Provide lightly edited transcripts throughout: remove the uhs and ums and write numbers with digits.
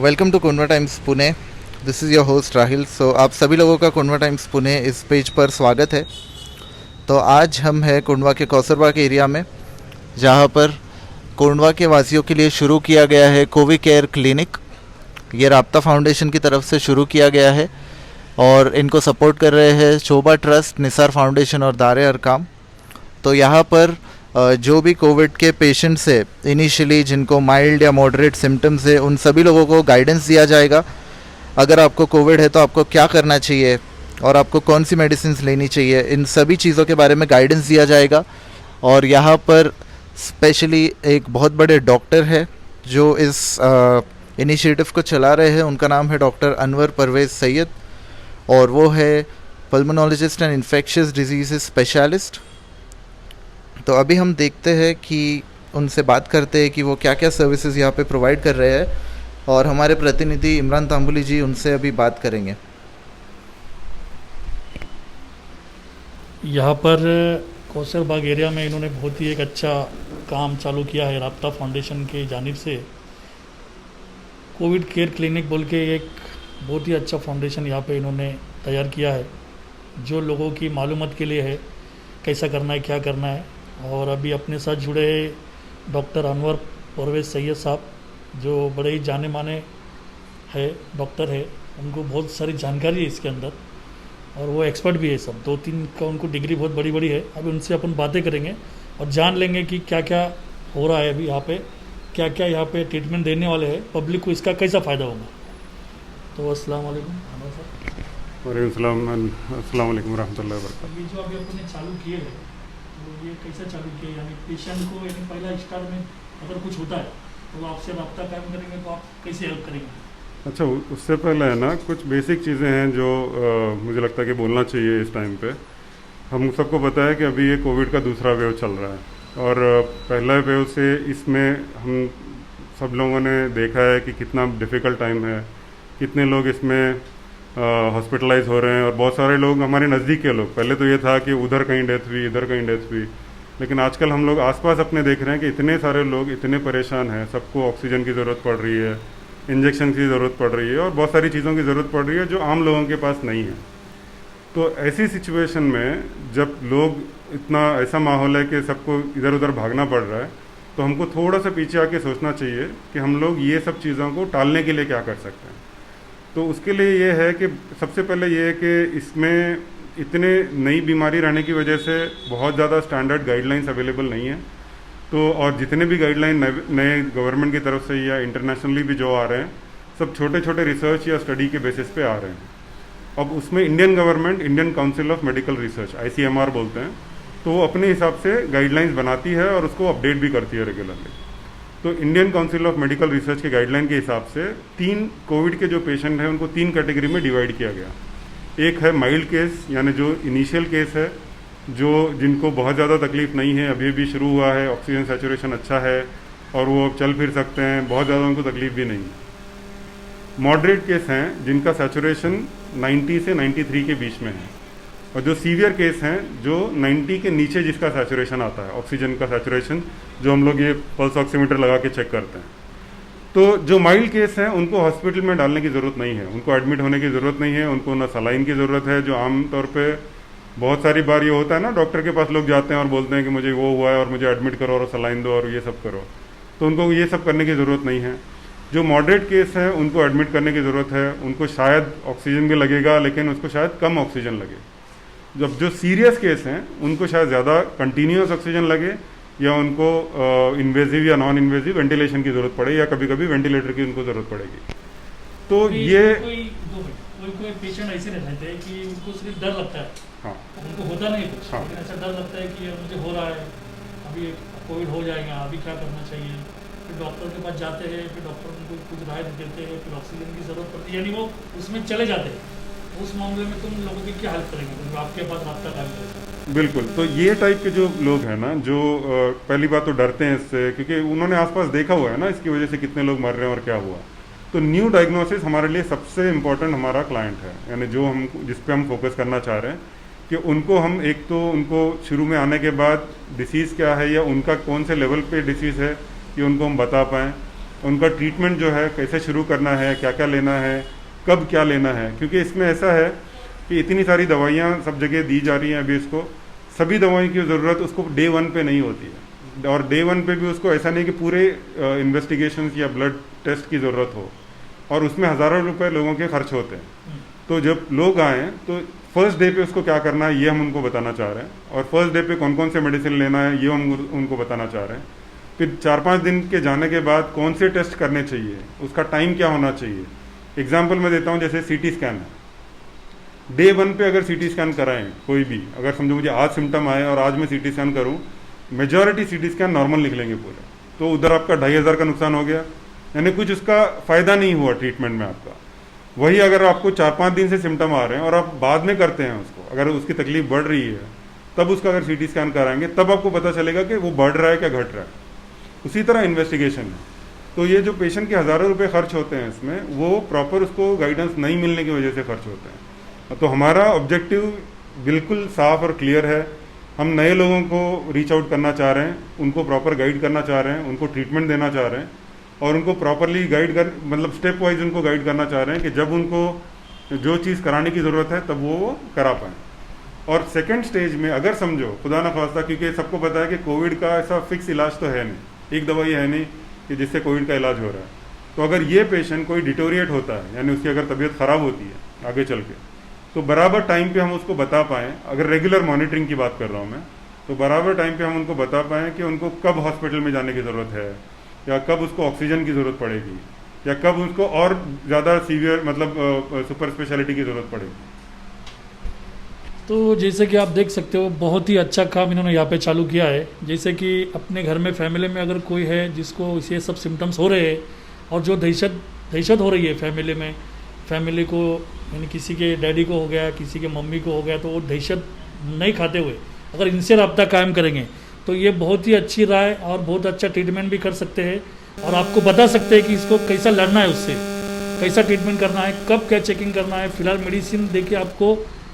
Welcome to Kondhwa Times Pune. This is your host Rahil. So आप सभी लोगों का कोनवा टाइम्स पुणे इस पेज पर स्वागत है। तो आज हम हैं कोंडवा के कौसरबाग एरिया में, जहाँ पर कोंडवा के वासियों के लिए शुरू किया गया है कोविड केयर क्लिनिक। ये राब्ता फाउंडेशन की तरफ से शुरू किया गया है और इनको सपोर्ट कर रहे हैं शोभा ट्रस्ट, निसार फाउंडेशन और दारे अरकाम। तो यहाँ पर जो भी कोविड के पेशेंट्स है, इनिशियली जिनको माइल्ड या मॉडरेट सिम्टम्स है, उन सभी लोगों को गाइडेंस दिया जाएगा। अगर आपको कोविड है तो आपको क्या करना चाहिए और आपको कौन सी मेडिसिन लेनी चाहिए, इन सभी चीज़ों के बारे में गाइडेंस दिया जाएगा। और यहाँ पर स्पेशली एक बहुत बड़े डॉक्टर है जो इस इनिशिएटिव को चला रहे हैं। उनका नाम है डॉक्टर अनवर परवेज़ सैयद और वो है pulmonologist and infectious disease specialist. तो अभी हम देखते हैं कि उनसे बात करते हैं कि वो क्या क्या सर्विसेज यहाँ पे प्रोवाइड कर रहे हैं, और हमारे प्रतिनिधि इमरान तांबुली जी उनसे अभी बात करेंगे। यहाँ पर कौसरबाग एरिया में इन्होंने बहुत ही एक अच्छा काम चालू किया है। राब्ता फाउंडेशन के जानिब से कोविड केयर क्लिनिक बोल के एक बहुत ही अच्छा फाउंडेशन यहाँ पे इन्होंने तैयार किया है, जो लोगों की मालूमात के लिए है, कैसा करना है, क्या करना है। और अभी अपने साथ जुड़े डॉक्टर अनवर परवेज़ सैयद साहब, जो बड़े ही जाने माने है डॉक्टर है। उनको बहुत सारी जानकारी है इसके अंदर और वो एक्सपर्ट भी है। सब 2-3 का उनको डिग्री बहुत बड़ी बड़ी है। अभी उनसे अपन बातें करेंगे और जान लेंगे कि क्या क्या हो रहा है अभी यहाँ पे, क्या क्या यहाँ पे ट्रीटमेंट देने वाले हैं, पब्लिक को इसका कैसा फ़ायदा होगा। तो अस्सलाम वालेकुम अनवर साहब। अस्सलाम वालेकुम रहमतुल्लाहि व बरकातहू। ये जो अभी अपने चालू किए हैं, तो ये कैसे चालू किए, यानी पेशेंट को यानी पहला स्टार्ट में अगर कुछ होता है तो आपसे रब्ता कायम करेंगे, तो आप कैसे हेल्प करेंगे? अच्छा, उससे पहले है ना कुछ बेसिक चीज़ें हैं जो मुझे लगता है कि बोलना चाहिए इस टाइम पे। हम सबको पता है कि अभी ये कोविड का दूसरा वेव चल रहा है और पहला वेव से इसमें हम सब लोगों ने देखा है कि कितना डिफ़िकल्ट टाइम है, कितने लोग इसमें हॉस्पिटलाइज हो रहे हैं। और बहुत सारे लोग हमारे नज़दीक के लोग, पहले तो ये था कि उधर कहीं डेथ हुई, इधर कहीं डेथ हुई, लेकिन आजकल हम लोग आसपास अपने देख रहे हैं कि इतने सारे लोग इतने परेशान हैं, सबको ऑक्सीजन की ज़रूरत पड़ रही है, इंजेक्शन की ज़रूरत पड़ रही है और बहुत सारी चीज़ों की ज़रूरत पड़ रही है जो आम लोगों के पास नहीं है। तो ऐसी सिचुएशन में जब लोग इतना ऐसा माहौल है कि सबको इधर उधर भागना पड़ रहा है, तो हमको थोड़ा सा पीछे आके सोचना चाहिए कि हम लोग ये सब चीज़ों को टालने के लिए क्या कर सकते हैं। तो उसके लिए ये है कि सबसे पहले ये है कि इसमें इतने नई बीमारी रहने की वजह से बहुत ज़्यादा स्टैंडर्ड गाइडलाइंस अवेलेबल नहीं है। तो और जितने भी गाइडलाइन नए गवर्नमेंट की तरफ से या इंटरनेशनली भी जो आ रहे हैं, सब छोटे छोटे रिसर्च या स्टडी के बेसिस पे आ रहे हैं। अब उसमें Indian government, Indian council of medical research, ICMR बोलते हैं, तो वो अपने हिसाब से गाइडलाइंस बनाती है और उसको अपडेट भी करती है रेगुलरली। तो Indian council of medical research के गाइडलाइन के हिसाब से 3 कोविड के जो पेशेंट हैं उनको 3 कैटेगरी में डिवाइड किया गया। एक है माइल्ड केस, यानी जो इनिशियल केस है, जो जिनको बहुत ज़्यादा तकलीफ नहीं है, अभी अभी शुरू हुआ है, ऑक्सीजन सैचुरेशन अच्छा है और वो चल फिर सकते हैं, बहुत ज़्यादा उनको तकलीफ भी नहीं। मॉडरेट केस हैं जिनका सैचुरेशन 90 से 93 के बीच में है, और जो सीवियर केस हैं जो 90 के नीचे जिसका सैचुरेशन आता है, ऑक्सीजन का सैचुरेशन, जो हम लोग ये पल्स ऑक्सीमीटर लगा के चेक करते हैं। तो जो माइल्ड केस हैं उनको हॉस्पिटल में डालने की ज़रूरत नहीं है, उनको एडमिट होने की ज़रूरत नहीं है, उनको ना सलाइन की ज़रूरत है। जो आम तौर पे बहुत सारी बार ये होता है ना, डॉक्टर के पास लोग जाते हैं और बोलते हैं कि मुझे वो हुआ है और मुझे एडमिट करो और सलाइन दो और ये सब करो, तो उनको ये सब करने की ज़रूरत नहीं है। जो मॉडरेट केस हैं उनको एडमिट करने की ज़रूरत है, उनको शायद ऑक्सीजन भी लगेगा लेकिन उसको शायद कम ऑक्सीजन लगे। जब जो सीरियस केस हैं उनको शायद ज़्यादा कंटिन्यूस ऑक्सीजन लगे, या उनको इन्वेजिव या नॉन इन्वेजिव वेंटिलेशन की ज़रूरत पड़े, या कभी कभी वेंटिलेटर की उनको ज़रूरत पड़ेगी। तो ये कोई पेशेंट ऐसे रहते हैं कि उनको सिर्फ डर लगता है, हाँ, उनको होता नहीं कुछ, हाँ, लेकिन ऐसा डर लगता है कि मुझे हो रहा है, अभी कोविड हो जाएगा, अभी क्या करना चाहिए। फिर डॉक्टर के पास जाते हैं, फिर डॉक्टर उनको कुछ राय देते हैं, फिर ऑक्सीजन की ज़रूरत पड़ती है, यानी वो उसमें चले जाते हैं। उस मामले में तुम लोगों की क्या हेल्प करेंगे, तुम आपके पास राब्ता कायम करेंगे? बिल्कुल। तो ये टाइप के जो लोग हैं ना, जो पहली बात तो डरते हैं इससे, क्योंकि उन्होंने आसपास देखा हुआ है ना इसकी वजह से कितने लोग मर रहे हैं और क्या हुआ। तो न्यू डायग्नोसिस हमारे लिए सबसे इम्पोर्टेंट हमारा क्लाइंट है, यानी जो हम जिस पे हम फोकस करना चाह रहे हैं कि उनको हम एक तो उनको शुरू में आने के बाद डिसीज़ क्या है या उनका कौन से लेवल पे डिसीज़ है, ये उनको हम बता पाएँ। उनका ट्रीटमेंट जो है कैसे शुरू करना है, क्या क्या लेना है, कब क्या लेना है, क्योंकि इसमें ऐसा है कि इतनी सारी दवाइयाँ सब जगह दी जा रही हैं अभी इसको, सभी दवाई की ज़रूरत उसको डे 1 पे नहीं होती है, और डे 1 पे भी उसको ऐसा नहीं कि पूरे इन्वेस्टिगेशन या ब्लड टेस्ट की ज़रूरत हो, और उसमें हज़ारों रुपए लोगों के खर्च होते हैं। तो जब लोग आएँ तो फर्स्ट डे पे उसको क्या करना है ये हम उनको बताना चाह रहे हैं, और फर्स्ट डे पे कौन कौन से मेडिसिन लेना है ये हम उनको बताना चाह रहे हैं। फिर 4-5 दिन के जाने के बाद कौन से टेस्ट करने चाहिए, उसका टाइम क्या होना चाहिए। एग्जाम्पल मैं देता हूँ, जैसे सीटी स्कैन है, डे 1 पे अगर सीटी स्कैन कराएं कोई भी, अगर समझो मुझे आज सिम्टम आए और आज मैं सीटी स्कैन करूं, मेजॉरिटी सीटी स्कैन नॉर्मल लिख लेंगे पूरे, तो उधर आपका 2500 का नुकसान हो गया, यानी कुछ उसका फ़ायदा नहीं हुआ ट्रीटमेंट में आपका। वही अगर आपको 4-5 दिन से सिम्टम आ रहे हैं और आप बाद में करते हैं उसको, अगर उसकी तकलीफ बढ़ रही है, तब उसका अगर सीटी स्कैन कराएंगे तब आपको पता चलेगा कि वो बढ़ रहा है क्या घट रहा है। उसी तरह इन्वेस्टिगेशन है। तो ये जो पेशेंट के हज़ारों रुपये खर्च होते हैं इसमें, वो प्रॉपर उसको गाइडेंस नहीं मिलने की वजह से खर्च होते हैं। तो हमारा ऑब्जेक्टिव बिल्कुल साफ और क्लियर है, हम नए लोगों को रीच आउट करना चाह रहे हैं, उनको प्रॉपर गाइड करना चाह रहे हैं, उनको ट्रीटमेंट देना चाह रहे हैं, और उनको प्रॉपरली गाइड कर, मतलब स्टेप वाइज उनको गाइड करना चाह रहे हैं कि जब उनको जो चीज़ कराने की ज़रूरत है तब वो करा पाएँ। और सेकेंड स्टेज में अगर समझो खुदा न खास्ता, क्योंकि सबको पता है कि कोविड का ऐसा फिक्स इलाज तो है नहीं, एक दवाई है नहीं कि जिससे कोविड का इलाज हो रहा है। तो अगर ये पेशेंट कोई डिटोरिएट होता है, यानी उसकी अगर तबीयत ख़राब होती है आगे चल के, तो बराबर टाइम पे हम उसको बता पाएँ, अगर रेगुलर मॉनिटरिंग की बात कर रहा हूँ मैं, तो बराबर टाइम पे हम उनको बता पाएँ कि उनको कब हॉस्पिटल में जाने की ज़रूरत है, या कब उसको ऑक्सीजन की ज़रूरत पड़ेगी, या कब उसको और ज़्यादा सीवियर मतलब सुपर स्पेशलिटी की ज़रूरत पड़ेगी। तो जैसे कि आप देख सकते हो, बहुत ही अच्छा काम इन्होंने यहाँ पे चालू किया है। जैसे कि अपने घर में फैमिली में अगर कोई है जिसको ये सब सिम्टम्स हो रहे हैं, और जो दहशत हो रही है फैमिली में, फैमिली को यानी किसी के डैडी को हो गया, किसी के मम्मी को हो गया, तो वो दहशत नहीं खाते हुए अगर इनसे रब्ता कायम करेंगे तो ये बहुत ही अच्छी राय और बहुत अच्छा ट्रीटमेंट भी कर सकते हैं, और आपको बता सकते हैं कि इसको कैसा लड़ना है, उससे कैसा ट्रीटमेंट करना है, कब क्या चेकिंग करना है, फिलहाल मेडिसिन देके आपको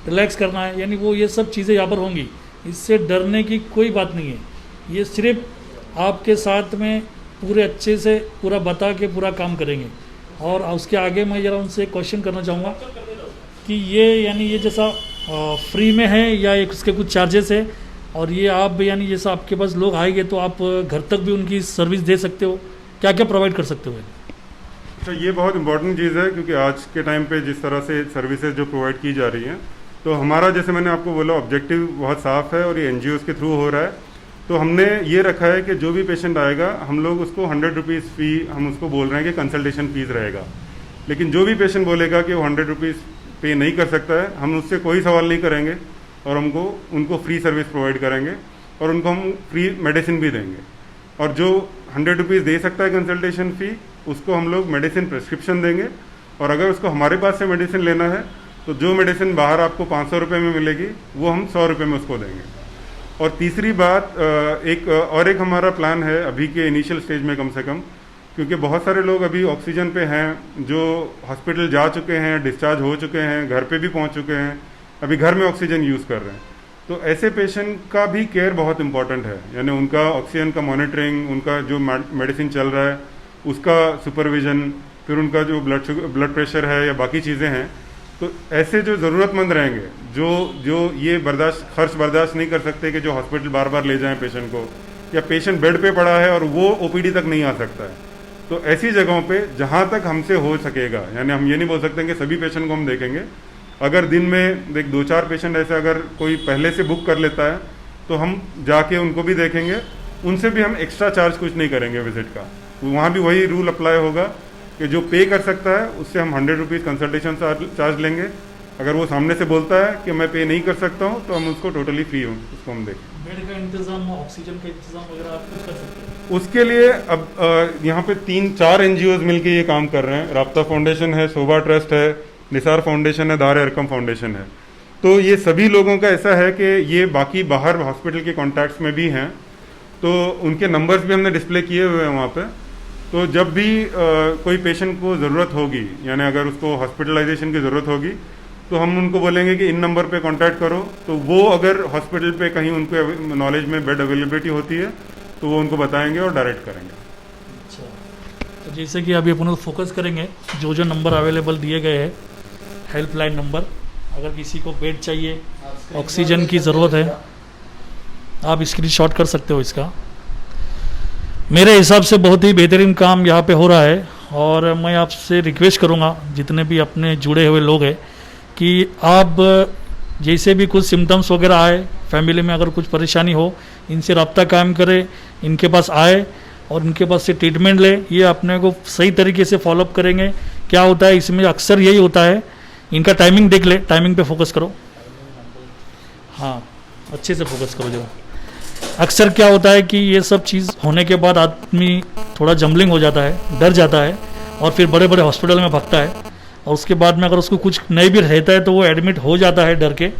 रिलैक्स करना है, यानी वो ये सब चीज़ें यहाँ पर होंगी। इससे डरने की कोई बात नहीं है, ये सिर्फ आपके साथ में पूरे अच्छे से पूरा बता के पूरा काम करेंगे। और उसके आगे मैं ज़रा उनसे क्वेश्चन करना चाहूँगा कि ये यानी ये जैसा फ्री में है या एक उसके कुछ चार्जेस है, और ये आप यानी जैसा आपके पास लोग आएंगे तो आप घर तक भी उनकी सर्विस दे सकते हो, क्या क्या प्रोवाइड कर सकते हो? अच्छा, ये बहुत इंपॉर्टेंट चीज़ है, क्योंकि आज के टाइम पे जिस तरह से सर्विसेज जो प्रोवाइड की जा रही हैं, तो हमारा जैसे मैंने आपको बोला ऑब्जेक्टिव बहुत साफ है, और ये NGOs के थ्रू हो रहा है। तो हमने ये रखा है कि जो भी पेशेंट आएगा हम लोग उसको 100 रुपीज़ फ़ी, हम उसको बोल रहे हैं कि कंसल्टेशन फीस रहेगा, लेकिन जो भी पेशेंट बोलेगा कि वो 100 रुपीज़ पे नहीं कर सकता है, हम उससे कोई सवाल नहीं करेंगे, और उनको फ्री सर्विस प्रोवाइड करेंगे, और उनको हम फ्री मेडिसिन भी देंगे। और जो 100 रुपीज़ दे सकता है कंसल्टेशन फ़ी, उसको हम लोग मेडिसिन प्रेस्क्रिप्शन देंगे, और अगर उसको हमारे पास से मेडिसिन लेना है तो जो मेडिसिन बाहर आपको 500 रुपये में मिलेगी वो हम 100 रुपये में उसको देंगे। और तीसरी बात, एक हमारा प्लान है अभी के इनिशियल स्टेज में कम से कम, क्योंकि बहुत सारे लोग अभी ऑक्सीजन पे हैं, जो हॉस्पिटल जा चुके हैं, डिस्चार्ज हो चुके हैं, घर पे भी पहुंच चुके हैं, अभी घर में ऑक्सीजन यूज़ कर रहे हैं। तो ऐसे पेशेंट का भी केयर बहुत इंपॉर्टेंट है, यानी उनका ऑक्सीजन का मॉनिटरिंग, उनका जो मेडिसिन चल रहा है उसका सुपरविज़न, फिर उनका जो ब्लड प्रेशर है या बाकी चीज़ें हैं। तो ऐसे जो ज़रूरतमंद रहेंगे, जो ये खर्च बर्दाश्त नहीं कर सकते कि जो हॉस्पिटल बार बार ले जाएं पेशेंट को, या पेशेंट बेड पे पड़ा है और वो OPD तक नहीं आ सकता है, तो ऐसी जगहों पे जहाँ तक हमसे हो सकेगा, यानी हम ये नहीं बोल सकते कि सभी पेशेंट को हम देखेंगे, अगर दिन में 2-4 पेशेंट ऐसे अगर कोई पहले से बुक कर लेता है तो हम जाके उनको भी देखेंगे, उनसे भी हम एक्स्ट्रा चार्ज कुछ नहीं करेंगे विजिट का। वहाँ भी वही रूल अप्लाई होगा कि जो पे कर सकता है उससे हम 100 रुपीज़ कंसल्टेशन चार्ज लेंगे। अगर वो सामने से बोलता है कि मैं पे नहीं कर सकता हूँ तो हम उसको टोटली फ्री हो उसको हम देखें। बेड का इंतजाम, ऑक्सीजन का इंतजाम वगैरह आप कुछ कर सकते हैं? उसके लिए अब यहाँ पे 3-4 NGOs मिलके ये काम कर रहे हैं। राब्ता फाउंडेशन है, शोभा ट्रस्ट है, निसार फाउंडेशन है, दार अरकम फाउंडेशन है। तो ये सभी लोगों का ऐसा है कि ये बाकी बाहर हॉस्पिटल के कॉन्टैक्ट्स में भी हैं, तो उनके नंबर्स भी हमने डिस्प्ले किए हुए हैं वहाँ पे। तो जब भी कोई पेशेंट को ज़रूरत होगी, यानी अगर उसको हॉस्पिटलाइजेशन की ज़रूरत होगी, तो हम उनको बोलेंगे कि इन नंबर पे कांटेक्ट करो। तो वो अगर हॉस्पिटल पे कहीं उनको नॉलेज में बेड अवेलेबिलिटी होती है तो वो उनको बताएंगे और डायरेक्ट करेंगे। अच्छा, तो जैसे कि अभी अपन फोकस करेंगे जो जो नंबर अवेलेबल दिए गए हैं, हेल्पलाइन नंबर, अगर किसी को बेड चाहिए, ऑक्सीजन की ज़रूरत है, आप स्क्रीनशॉट कर सकते हो इसका। मेरे हिसाब से बहुत ही बेहतरीन काम यहाँ पे हो रहा है और मैं आपसे रिक्वेस्ट करूँगा जितने भी अपने जुड़े हुए लोग हैं कि आप जैसे भी कुछ सिम्टम्स वगैरह आए, फैमिली में अगर कुछ परेशानी हो, इनसे रब्ता कायम करें, इनके पास आए और इनके पास से ट्रीटमेंट ले। ये अपने को सही तरीके से फॉलोअप करेंगे। क्या होता है इसमें अक्सर यही होता है, इनका टाइमिंग देख ले, टाइमिंग पे फोकस करो, हाँ अच्छे से फोकस करो जरा। अक्सर क्या होता है कि ये सब चीज़ होने के बाद आदमी थोड़ा जम्बलिंग हो जाता है, डर जाता है और फिर बड़े बड़े हॉस्पिटल में भागता है और उसके बाद में अगर उसको कुछ नहीं भी रहता है तो वो एडमिट हो जाता है डर के।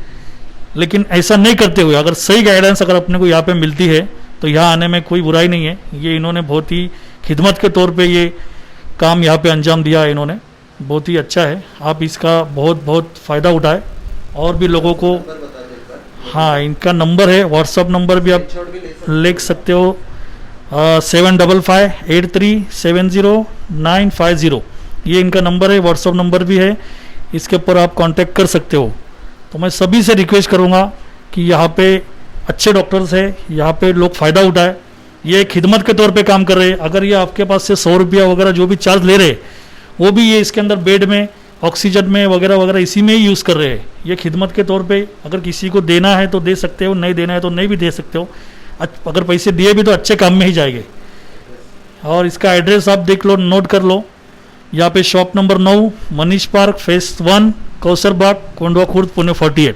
लेकिन ऐसा नहीं करते हुए अगर सही गाइडेंस अगर अपने को यहाँ पे मिलती है तो यहाँ आने में कोई बुराई नहीं है। ये इन्होंने बहुत ही खिदमत के तौर पे ये काम यहाँ पे अंजाम दिया है, इन्होंने बहुत ही अच्छा है। आप इसका बहुत बहुत फ़ायदा उठाएं और भी लोगों को। हाँ, इनका नंबर है, व्हाट्सअप नंबर भी आप लिख सकते हो, 7553709550, ये इनका नंबर है, व्हाट्सअप नंबर भी है, इसके ऊपर आप कांटेक्ट कर सकते हो। तो मैं सभी से रिक्वेस्ट करूँगा कि यहाँ पे अच्छे डॉक्टर्स है, यहाँ पे लोग फ़ायदा उठाए। ये खिदमत के तौर पे काम कर रहे हैं। अगर ये आपके पास से 100 रुपया वगैरह जो भी चार्ज ले रहे वो भी ये इसके अंदर बेड में, ऑक्सीजन में वगैरह वगैरह इसी में ही यूज़ कर रहे हैं। ये खिदमत के तौर पे अगर किसी को देना है तो दे सकते हो, नहीं देना है तो नहीं भी दे सकते हो। अगर पैसे दिए भी तो अच्छे काम में ही जाएंगे। और इसका एड्रेस आप देख लो, नोट कर लो। यहाँ पे shop number 9 Manish park phase 1 Kausar Bagh, Kondhwa Khurd, Pune 48।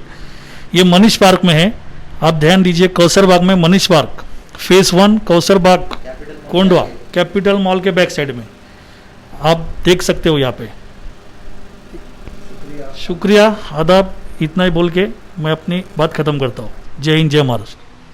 ये मनीष पार्क में है, आप ध्यान दीजिए, कौसर बाग में Manish park phase 1 Kausar Bagh, Kondhwa, capital mall के बैक साइड में आप देख सकते हो यहाँ पे। शुक्रिया, आदाब, इतना ही बोल के मैं अपनी बात ख़त्म करता हूँ। जय हिंद, जय महाराष्ट्र।